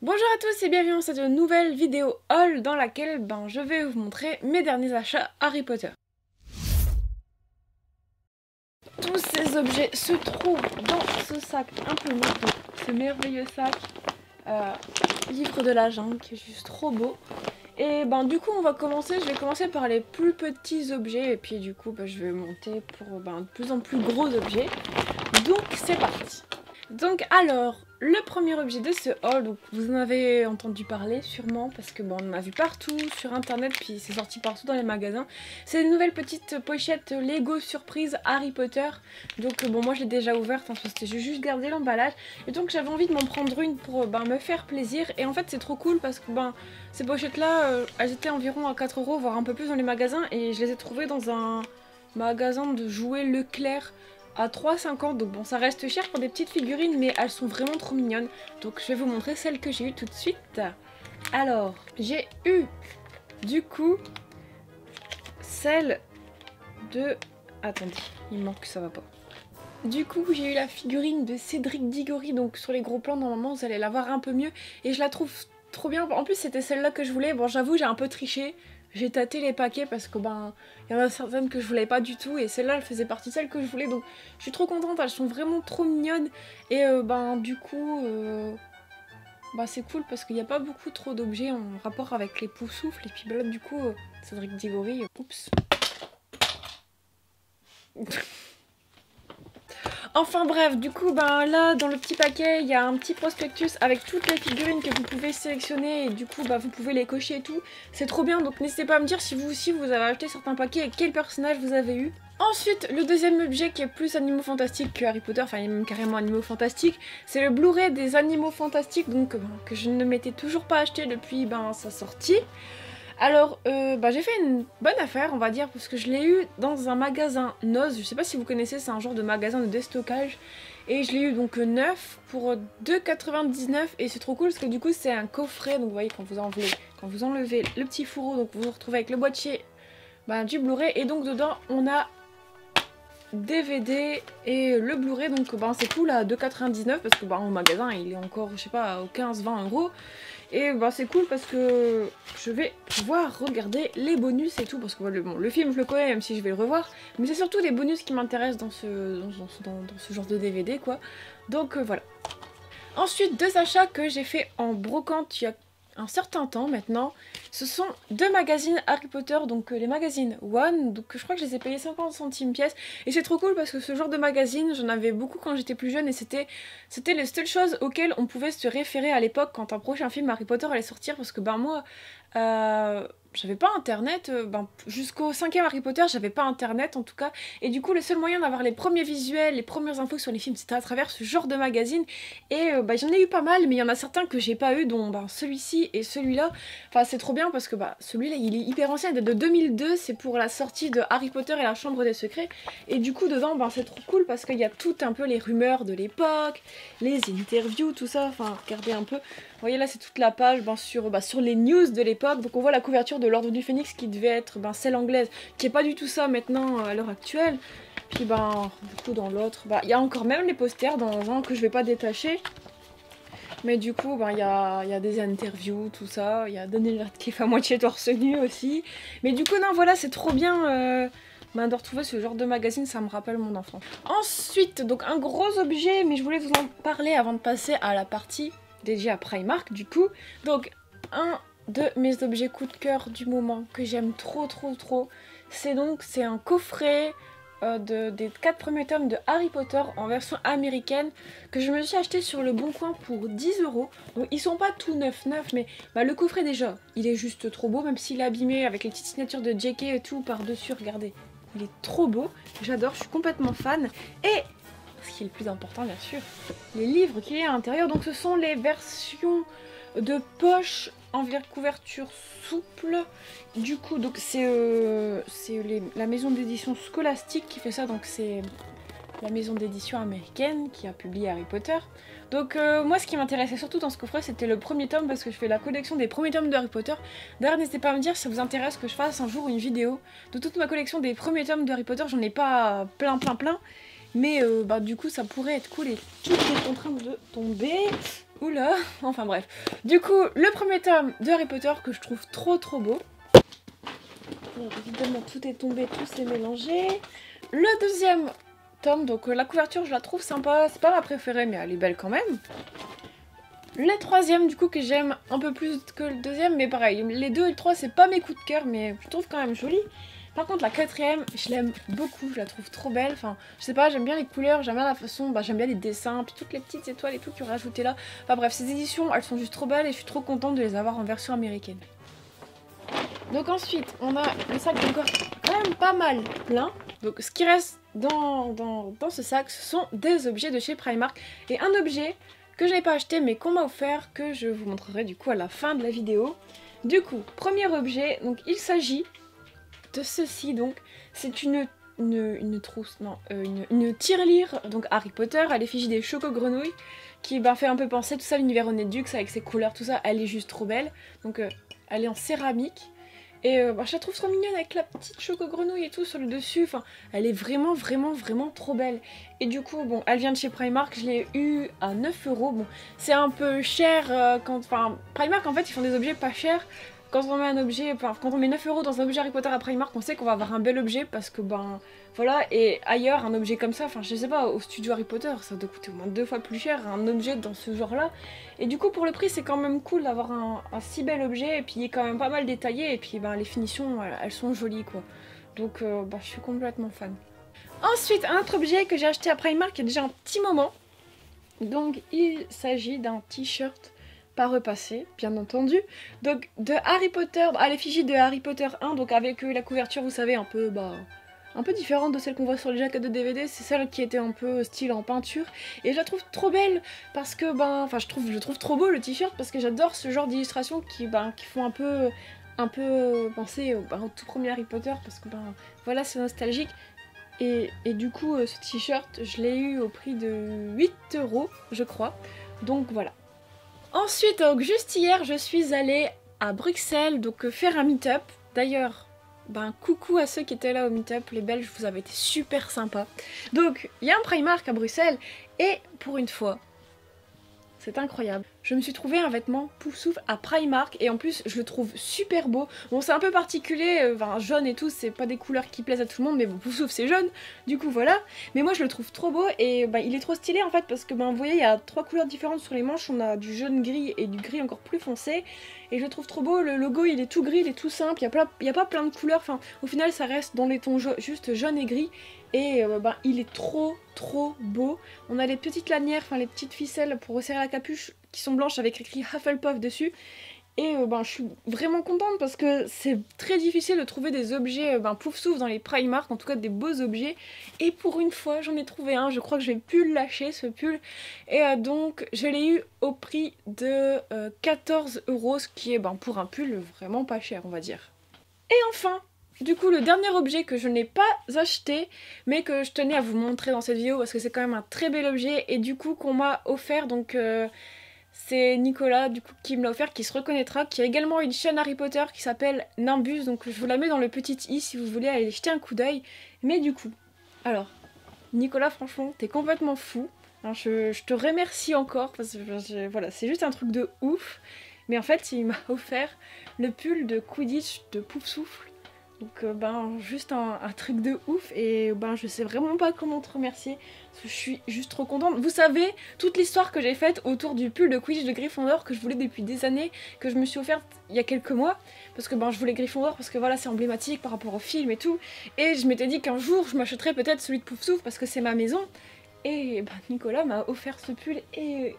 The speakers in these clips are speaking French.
Bonjour à tous et bienvenue dans cette nouvelle vidéo haul dans laquelle je vais vous montrer mes derniers achats Harry Potter. Tous ces objets se trouvent dans ce sac un peu lourd, ce merveilleux sac livre de la jungle qui est juste trop beau. Et du coup je vais commencer par les plus petits objets et puis du coup je vais monter pour de plus en plus gros objets. Donc c'est parti. Donc alors, le premier objet de ce haul, donc vous en avez entendu parler sûrement parce que on en a vu partout sur internet puis c'est sorti partout dans les magasins. C'est une nouvelle petite pochette Lego surprise Harry Potter. Donc moi je l'ai déjà ouverte, parce que j'ai juste gardé l'emballage et donc j'avais envie de m'en prendre une pour me faire plaisir. Et en fait c'est trop cool parce que ces pochettes là elles étaient environ à 4 € voire un peu plus dans les magasins et je les ai trouvées dans un magasin de jouets Leclerc à 3,50 €, donc ça reste cher pour des petites figurines mais elles sont vraiment trop mignonnes. Donc je vais vous montrer celles que j'ai eues tout de suite. Alors j'ai eu du coup celle de... Attendez, il me manque, ça va pas. Du coup j'ai eu la figurine de Cédric Diggory, donc sur les gros plans normalement vous allez la voir un peu mieux et je la trouve trop bien. En plus c'était celle-là que je voulais, j'avoue j'ai un peu triché. J'ai tâté les paquets parce que il y en a certaines que je voulais pas du tout et celle-là elle faisait partie de celles que je voulais, donc je suis trop contente, elles sont vraiment trop mignonnes et du coup c'est cool parce qu'il n'y a pas beaucoup trop d'objets en rapport avec les poussoufles et puis là du coup Cédric Diggory, oups. Enfin bref, du coup là dans le petit paquet il y a un petit prospectus avec toutes les figurines que vous pouvez sélectionner et du coup vous pouvez les cocher et tout. C'est trop bien, donc n'hésitez pas à me dire si vous aussi vous avez acheté certains paquets et quel personnage vous avez eu. Ensuite, le deuxième objet qui est plus animaux fantastiques que Harry Potter, enfin il est même carrément animaux fantastiques, c'est le Blu-ray des animaux fantastiques, donc que je ne m'étais toujours pas acheté depuis sa sortie. Alors, j'ai fait une bonne affaire, on va dire, parce que je l'ai eu dans un magasin Noz. Je sais pas si vous connaissez, c'est un genre de magasin de déstockage. Et je l'ai eu donc neuf pour 2,99 € et c'est trop cool parce que du coup c'est un coffret. Donc vous voyez quand vous enlevez le petit fourreau, donc vous vous retrouvez avec le boîtier du Blu-ray et donc dedans on a DVD et le Blu-ray, donc c'est cool à 2,99 € parce que au magasin il est encore je sais pas aux 15-20 € et c'est cool parce que je vais pouvoir regarder les bonus et tout parce que le film je le connais même si je vais le revoir, mais c'est surtout les bonus qui m'intéressent dans ce genre de DVD quoi, donc voilà. Ensuite, deux achats que j'ai fait en brocante il y a un certain temps maintenant, ce sont deux magazines Harry Potter, donc les magazines One, donc je crois que je les ai payés 50 centimes pièce et c'est trop cool parce que ce genre de magazine j'en avais beaucoup quand j'étais plus jeune et c'était les seules choses auxquelles on pouvait se référer à l'époque quand un prochain film Harry Potter allait sortir, parce que moi j'avais pas internet, jusqu'au 5e Harry Potter j'avais pas internet en tout cas, et du coup le seul moyen d'avoir les premiers visuels, les premières infos sur les films c'était à travers ce genre de magazine et j'en ai eu pas mal mais il y en a certains que j'ai pas eu, dont celui-ci et celui-là. Enfin c'est trop bien parce que celui-là il est hyper ancien, il est de 2002, c'est pour la sortie de Harry Potter et la Chambre des Secrets et du coup dedans c'est trop cool parce qu'il y a tout un peu les rumeurs de l'époque, les interviews, tout ça, enfin regardez un peu. Vous voyez là c'est toute la page sur les news de l'époque, donc on voit la couverture de l'Ordre du Phénix qui devait être celle anglaise, qui est pas du tout ça maintenant à l'heure actuelle. Puis du coup dans l'autre, il y a encore même les posters dans un que je vais pas détacher. Mais du coup il y a des interviews, tout ça, il y a Daniel Radcliffe à moitié torse nu aussi. Mais du coup non voilà c'est trop bien de retrouver ce genre de magazine, ça me rappelle mon enfance. Ensuite, donc un gros objet, mais je voulais vous en parler avant de passer à la partie dédiée à Primark du coup. Donc un de mes objets coup de cœur du moment que j'aime trop, c'est un coffret des 4 premiers tomes de Harry Potter en version américaine que je me suis acheté sur le Bon Coin pour 10 €. Donc ils sont pas tout neuf mais le coffret déjà il est juste trop beau, même s'il est abîmé avec les petites signatures de JK et tout par dessus, regardez, il est trop beau, j'adore, je suis complètement fan. Et ce qui est le plus important bien sûr, les livres qu'il y a à l'intérieur, donc ce sont les versions de poche en couverture souple. Du coup donc c'est la maison d'édition Scholastic qui fait ça, donc c'est la maison d'édition américaine qui a publié Harry Potter. Donc moi ce qui m'intéressait surtout dans ce coffret c'était le premier tome parce que je fais la collection des premiers tomes de Harry Potter. D'ailleurs n'hésitez pas à me dire si ça vous intéresse que je fasse un jour une vidéo de toute ma collection des premiers tomes de Harry Potter. J'en ai pas plein mais du coup ça pourrait être cool et tout est en train de tomber. Oula, enfin bref. Du coup, le premier tome de Harry Potter que je trouve trop beau. Bon, évidemment, tout est tombé, tout s'est mélangé. Le deuxième tome, donc la couverture, je la trouve sympa. C'est pas ma préférée, mais elle est belle quand même. Le troisième, du coup, que j'aime un peu plus que le deuxième, mais pareil, les 2 et le 3, c'est pas mes coups de cœur, mais je trouve quand même joli. Par contre, la quatrième, je l'aime beaucoup, je la trouve trop belle. Enfin, je sais pas, j'aime bien les couleurs, j'aime bien la façon, j'aime bien les dessins, puis toutes les petites étoiles et tout qu'ils ont rajouté là. Enfin bref, ces éditions, elles sont juste trop belles et je suis trop contente de les avoir en version américaine. Donc ensuite, on a le sac encore quand même pas mal plein. Donc ce qui reste dans ce sac, ce sont des objets de chez Primark. Et un objet que je n'ai pas acheté mais qu'on m'a offert, que je vous montrerai du coup à la fin de la vidéo. Du coup, premier objet, donc il s'agit de ceci, donc c'est une trousse, non, une tirelire, donc Harry Potter à l'effigie des Choco-Grenouilles, qui fait un peu penser tout ça l'univers Honeydew avec ses couleurs, tout ça, elle est juste trop belle. Donc elle est en céramique. Et je la trouve trop mignonne avec la petite Choco-Grenouille et tout sur le dessus. Enfin, elle est vraiment trop belle. Et du coup, bon, elle vient de chez Primark. Je l'ai eu à 9 €. Bon, c'est un peu cher quand... Enfin, Primark, en fait, ils font des objets pas chers. Quand on met un objet... Enfin, quand on met 9 € dans un objet Harry Potter à Primark, on sait qu'on va avoir un bel objet parce que, voilà. Et ailleurs, un objet comme ça, enfin, je sais pas, au studio Harry Potter, ça doit coûter au moins 2 fois plus cher, un objet dans ce genre-là. Et du coup, pour le prix, c'est quand même cool d'avoir un si bel objet, et puis il est quand même pas mal détaillé, et puis les finitions, elles sont jolies, quoi. Donc, je suis complètement fan. Ensuite, un autre objet que j'ai acheté à Primark il y a déjà un petit moment. Donc, il s'agit d'un t-shirt pas repassé, bien entendu. Donc, de Harry Potter, à l'effigie de Harry Potter 1, donc avec la couverture, vous savez, un peu différente de celle qu'on voit sur les jaquettes de DVD, c'est celle qui était un peu style en peinture, et je la trouve trop belle parce que je trouve trop beau le t-shirt parce que j'adore ce genre d'illustrations qui font un peu penser au tout premier Harry Potter parce que voilà, c'est nostalgique. Et du coup ce t-shirt je l'ai eu au prix de 8 € je crois, donc voilà. Ensuite, donc juste hier je suis allée à Bruxelles donc faire un meet-up. D'ailleurs coucou à ceux qui étaient là au meet-up, les Belges, vous avez été super sympas. Donc, il y a un Primark à Bruxelles, et pour une fois, c'est incroyable. Je me suis trouvé un vêtement Poufsouffle à Primark, et en plus, je le trouve super beau. Bon, c'est un peu particulier, jaune et tout, c'est pas des couleurs qui plaisent à tout le monde, mais bon, Poufsouffle c'est jaune, du coup voilà. Mais moi, je le trouve trop beau, et il est trop stylé en fait, parce que vous voyez, il y a 3 couleurs différentes sur les manches, on a du jaune gris et du gris encore plus foncé. Et je le trouve trop beau, le logo il est tout gris, il est tout simple, il y a pas plein de couleurs, enfin au final ça reste dans les tons juste jaune et gris. Et il est trop beau. On a les petites lanières, enfin les petites ficelles pour resserrer la capuche qui sont blanches avec écrit Hufflepuff dessus. Et je suis vraiment contente parce que c'est très difficile de trouver des objets Poufsouffle dans les Primark, en tout cas des beaux objets. Et pour une fois j'en ai trouvé un, je crois que je vais plus le lâcher ce pull. Et donc je l'ai eu au prix de 14 €, ce qui est pour un pull vraiment pas cher on va dire. Et enfin, du coup, le dernier objet que je n'ai pas acheté, mais que je tenais à vous montrer dans cette vidéo parce que c'est quand même un très bel objet et du coup qu'on m'a offert, donc c'est Nicolas du coup qui me l'a offert, qui se reconnaîtra, qui a également une chaîne Harry Potter qui s'appelle Nimbus, donc je vous la mets dans le petit i si vous voulez aller jeter un coup d'œil. Mais du coup, alors, Nicolas franchement, t'es complètement fou, hein, je te remercie encore parce que voilà, c'est juste un truc de ouf, mais en fait il m'a offert le pull de Quidditch de Poufsouffle. Donc juste un truc de ouf et je sais vraiment pas comment te remercier parce que je suis juste trop contente. Vous savez toute l'histoire que j'ai faite autour du pull de Quidditch de Gryffondor que je voulais depuis des années, que je me suis offerte il y a quelques mois parce que je voulais Gryffondor parce que voilà c'est emblématique par rapport au film et tout, et je m'étais dit qu'un jour je m'achèterais peut-être celui de Poufsouffle parce que c'est ma maison, et Nicolas m'a offert ce pull et...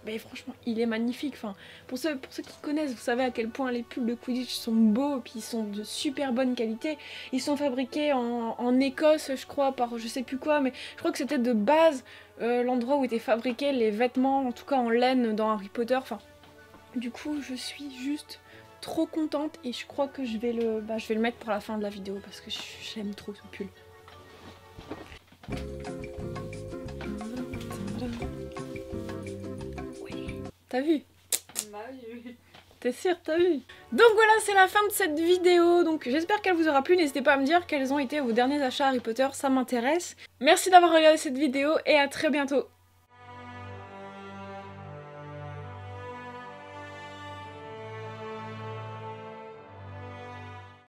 mais franchement, il est magnifique. Enfin, pour ceux qui connaissent, vous savez à quel point les pulls de Quidditch sont beaux, et puis ils sont de super bonne qualité. Ils sont fabriqués en Écosse, je crois, par je sais plus quoi, mais je crois que c'était de base l'endroit où étaient fabriqués les vêtements, en tout cas en laine dans Harry Potter. Enfin, du coup, je suis juste trop contente et je crois que je vais le mettre pour la fin de la vidéo parce que j'aime trop ce pull. T'as vu? T'es sûre, t'as vu? Donc voilà, c'est la fin de cette vidéo. Donc j'espère qu'elle vous aura plu. N'hésitez pas à me dire quels ont été vos derniers achats Harry Potter, ça m'intéresse. Merci d'avoir regardé cette vidéo et à très bientôt.